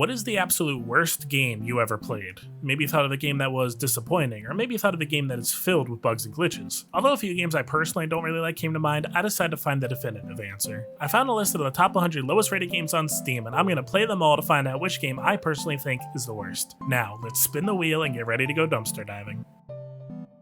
What is the absolute worst game you ever played? Maybe you thought of a game that was disappointing, or maybe you thought of a game that is filled with bugs and glitches. Although a few games I personally don't really like came to mind, I decided to find the definitive answer. I found a list of the top 100 lowest rated games on Steam, and I'm going to play them all to find out which game I personally think is the worst. Now, let's spin the wheel and get ready to go dumpster diving.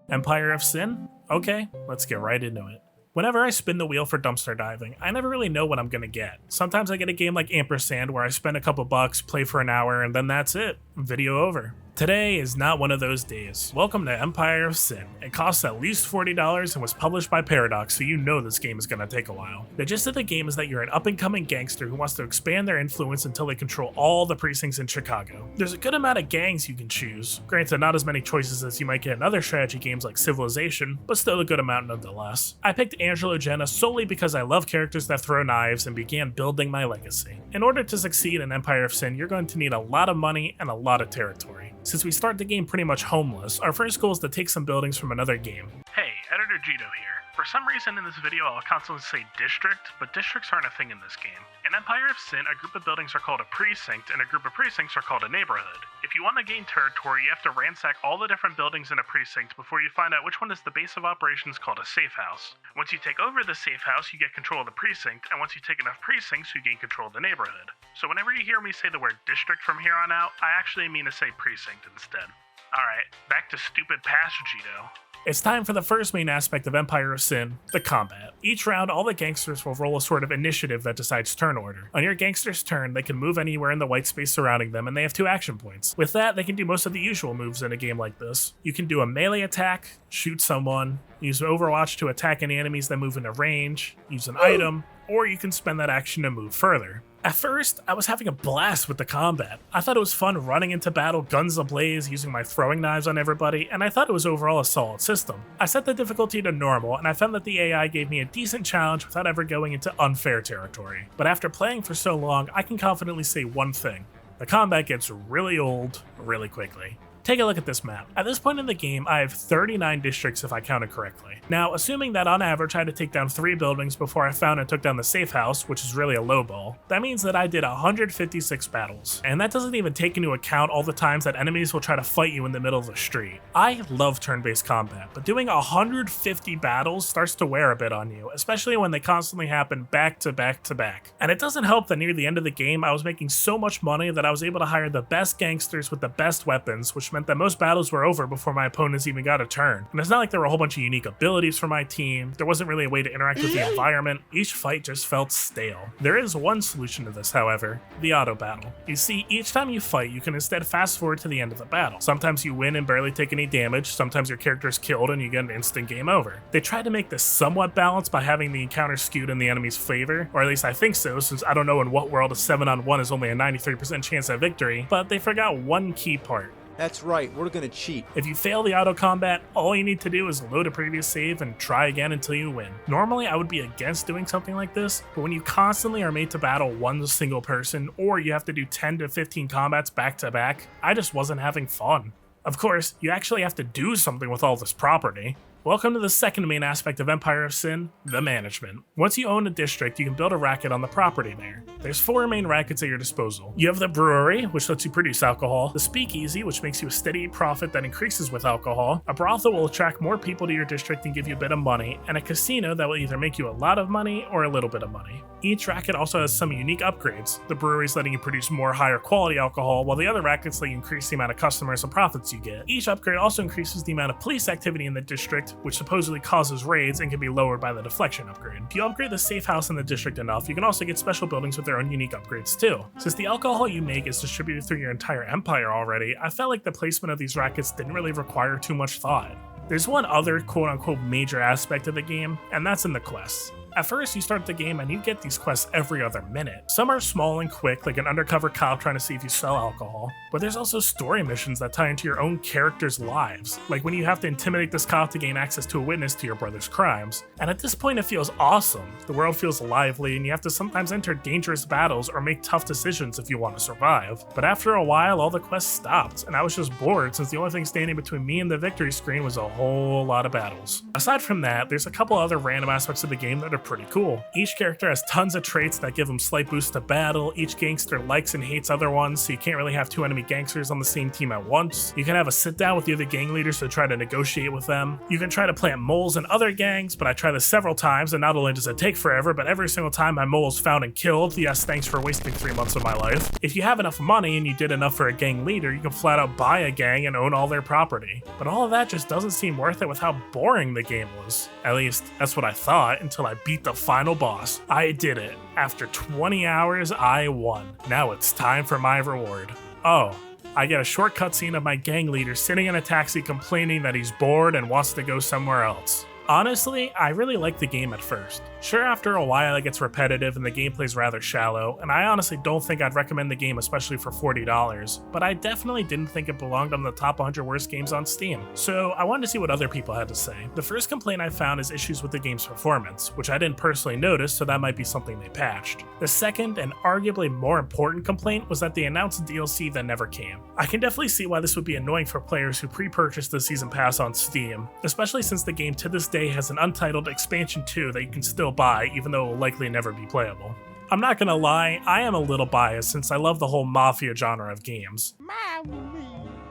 Empire of Sin? Okay, let's get right into it. Whenever I spin the wheel for dumpster diving, I never really know what I'm gonna get. Sometimes I get a game like Ampersand where I spend a couple bucks, play for an hour, and then that's it. Video over. Today is not one of those days. Welcome to Empire of Sin. It costs at least $40 and was published by Paradox, so you know this game is gonna take a while. The gist of the game is that you're an up-and-coming gangster who wants to expand their influence until they control all the precincts in Chicago. There's a good amount of gangs you can choose. Granted, not as many choices as you might get in other strategy games like Civilization, but still a good amount nonetheless. I picked Angelo Jenna solely because I love characters that throw knives and began building my legacy. In order to succeed in Empire of Sin, you're going to need a lot of money and a lot of territory. Since we start the game pretty much homeless, our first goal is to take some buildings from another game. Hey, Editor Gito here. For some reason in this video I'll constantly say district, but districts aren't a thing in this game. In Empire of Sin, a group of buildings are called a precinct, and a group of precincts are called a neighborhood. If you want to gain territory, you have to ransack all the different buildings in a precinct before you find out which one is the base of operations called a safe house. Once you take over the safe house, you get control of the precinct, and once you take enough precincts, you gain control of the neighborhood. So whenever you hear me say the word district from here on out, I actually mean to say precinct instead. Alright, back to stupid past Gito. It's time for the first main aspect of Empire of Sin, the combat. Each round, all the gangsters will roll a sort of initiative that decides turn order. On your gangster's turn, they can move anywhere in the white space surrounding them, and they have 2 action points. With that, they can do most of the usual moves in a game like this. You can do a melee attack, shoot someone, use Overwatch to attack any enemies that move into range, use an item, or you can spend that action to move further. At first, I was having a blast with the combat. I thought it was fun running into battle guns ablaze, using my throwing knives on everybody, and I thought it was overall a solid system. I set the difficulty to normal, and I found that the AI gave me a decent challenge without ever going into unfair territory. But after playing for so long, I can confidently say one thing. The combat gets really old really quickly. Take a look at this map. At this point in the game, I have 39 districts if I counted correctly. Now, assuming that on average I had to take down 3 buildings before I found and took down the safe house, which is really a low ball, that means that I did 156 battles. And that doesn't even take into account all the times that enemies will try to fight you in the middle of the street. I love turn-based combat, but doing 150 battles starts to wear a bit on you, especially when they constantly happen back to back to back. And it doesn't help that near the end of the game, I was making so much money that I was able to hire the best gangsters with the best weapons, which meant that most battles were over before my opponents even got a turn. And it's not like there were a whole bunch of unique abilities for my team. There wasn't really a way to interact with the environment. Each fight just felt stale. There is one solution to this, however, the auto battle. You see, each time you fight, you can instead fast forward to the end of the battle. Sometimes you win and barely take any damage, sometimes your character is killed and you get an instant game over. They tried to make this somewhat balanced by having the encounter skewed in the enemy's favor, or at least I think so, since I don't know in what world a 7-on-1 is only a 93% chance at victory, but they forgot one key part. That's right, we're gonna cheat. If you fail the auto combat, all you need to do is load a previous save and try again until you win. Normally, I would be against doing something like this, but when you constantly are made to battle one single person, or you have to do 10 to 15 combats back to back, I just wasn't having fun. Of course, you actually have to do something with all this property. Welcome to the second main aspect of Empire of Sin, the management. Once you own a district, you can build a racket on the property there. There's 4 main rackets at your disposal. You have the brewery, which lets you produce alcohol, the speakeasy, which makes you a steady profit that increases with alcohol, a brothel will attract more people to your district and give you a bit of money, and a casino that will either make you a lot of money or a little bit of money. Each racket also has some unique upgrades. The brewery's letting you produce more higher quality alcohol, while the other rackets let you increase the amount of customers and profits you get. Each upgrade also increases the amount of police activity in the district, which supposedly causes raids and can be lowered by the deflection upgrade. If you upgrade the safe house in the district enough, you can also get special buildings with their own unique upgrades too. Since the alcohol you make is distributed through your entire empire already, I felt like the placement of these rackets didn't really require too much thought. There's one other quote-unquote major aspect of the game, and that's in the quests. At first, you start the game and you get these quests every other minute. Some are small and quick, like an undercover cop trying to see if you sell alcohol, but there's also story missions that tie into your own characters' lives, like when you have to intimidate this cop to gain access to a witness to your brother's crimes. And at this point, it feels awesome. The world feels lively, and you have to sometimes enter dangerous battles or make tough decisions if you want to survive. But after a while, all the quests stopped, and I was just bored since the only thing standing between me and the victory screen was a whole lot of battles. Aside from that, there's a couple other random aspects of the game that are pretty cool. Each character has tons of traits that give them slight boosts to battle. Each gangster likes and hates other ones, so you can't really have two enemy gangsters on the same team at once. You can have a sit down with the other gang leaders to try to negotiate with them. You can try to plant moles in other gangs, but I tried this several times, and not only does it take forever, but every single time my mole is found and killed. Yes, thanks for wasting 3 months of my life. If you have enough money and you did enough for a gang leader, you can flat out buy a gang and own all their property. But all of that just doesn't seem worth it with how boring the game was. At least, that's what I thought until I beat the final boss. I did it. After 20 hours, I won. Now it's time for my reward. Oh, I get a short cutscene of my gang leader sitting in a taxi complaining that he's bored and wants to go somewhere else. Honestly, I really liked the game at first. Sure, after a while it gets repetitive and the gameplay's rather shallow, and I honestly don't think I'd recommend the game especially for $40, but I definitely didn't think it belonged on the top 100 worst games on Steam, so I wanted to see what other people had to say. The first complaint I found is issues with the game's performance, which I didn't personally notice, so that might be something they patched. The second, and arguably more important complaint, was that they announced DLC that never came. I can definitely see why this would be annoying for players who pre-purchased the Season Pass on Steam, especially since the game to this day has an untitled Expansion 2 that you can still buy, even though it will likely never be playable. I'm not gonna lie, I am a little biased since I love the whole mafia genre of games.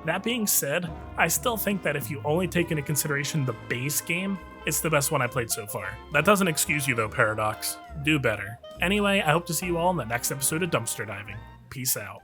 That being said, I still think that if you only take into consideration the base game, it's the best one I played so far. That doesn't excuse you though, Paradox. Do better. Anyway, I hope to see you all in the next episode of Dumpster Diving. Peace out.